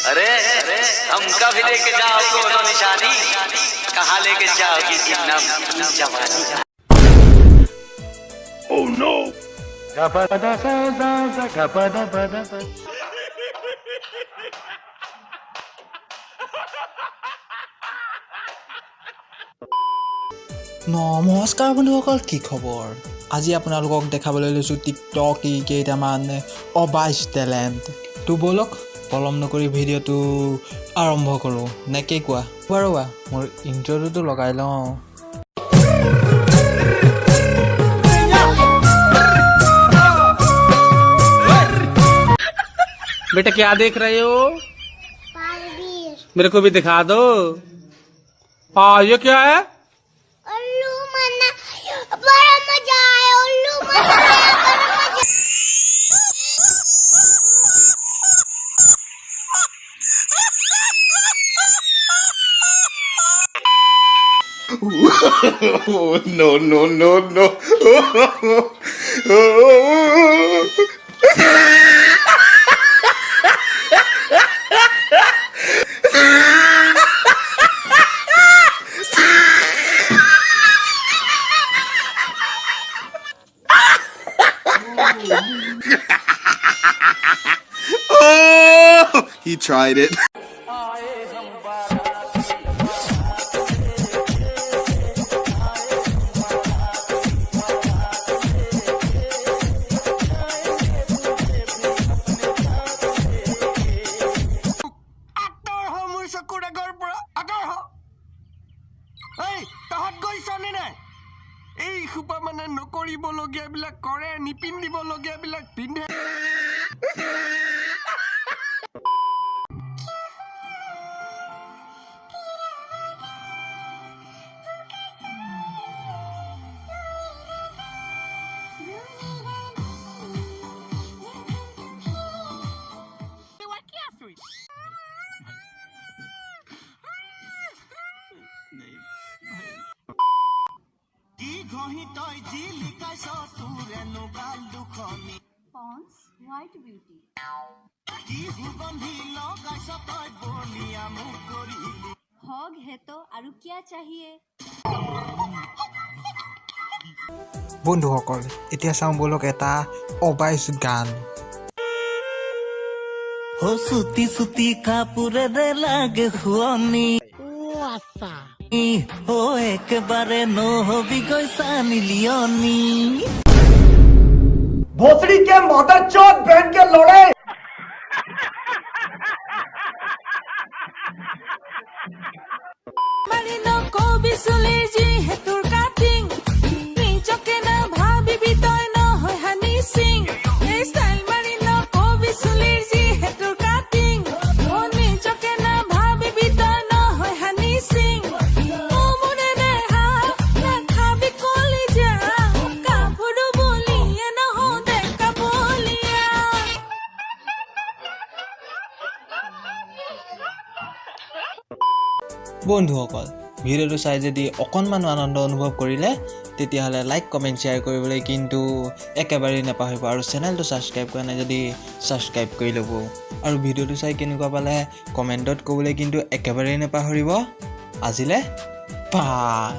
अरे हमका भी लेके जाओ कोनो निशानी कहाँ लेके जाओगी जन्नम जवानी Oh no! নমস্কাৰ বন্ধুসকল, কি খবৰ? আজি আপোনালোকক দেখাবলৈ লৈছোঁ টিকটক কেইটামান অবাইচ টেলেণ্ট। তো বলক পলম নকৰি ভিডিঅ'টো আৰম্ভ কৰোঁ নে কি কোৱা? বাৰু মোৰ ইণ্ট্ৰ'টো লগাই লওঁ। बेटा क्या देख रहे हो? मेरे को भी दिखा दो। ये क्या है? उल्लू मना बड़ा मजा आया। उल्लू मना No, no, no, no. Oh, he tried it. মানে নকৰিবলগীয়া বিলাক কৰে, নিপিন্ধিবলগীয়া বিলাক পিন্ধে। Pond's White Beauty. Hog है तो आरु क्या चाहिए? বন্ধুসকল এতিয়া চাওঁ বলক এটা অবাইচ গান। हो सुती सुती कापुरे रे लागे हुआनी हो एक बारे नो हो भी कोई सानी लियोनी भोसड़ी के मदर चौथ बहन के लोड़े। Marino ko bisuleji hetur cutting Pinchoke na bhabi bitoy no hoy honey sing Hey style marino ko bisuleji hetur cutting Oh pinchoke na bhabi bitoy no hoy honey sing Oh mune ne ha na khabi koli ja Kapuru boliya na ho dekha boliya বন্ধুসকল ভিডিঅ'টো চাই যদি অকণমান আনন্দ অনুভৱ কৰিলে তেতিয়াহ'লে like comment share কৰিবলৈ কিন্তু একেবাৰেই নাপাহৰিব আৰু চেনেলটো ছাবস্ক্ৰাইব কৰা নাই যদি ছাবস্ক্ৰাইব কৰি ল'ব আৰু ভিডিঅ'টো চাই কেনেকুৱা পালে কমেণ্টত ক'বলৈ কিন্তু একেবাৰেই নাপাহৰিব আজিলৈ বাই।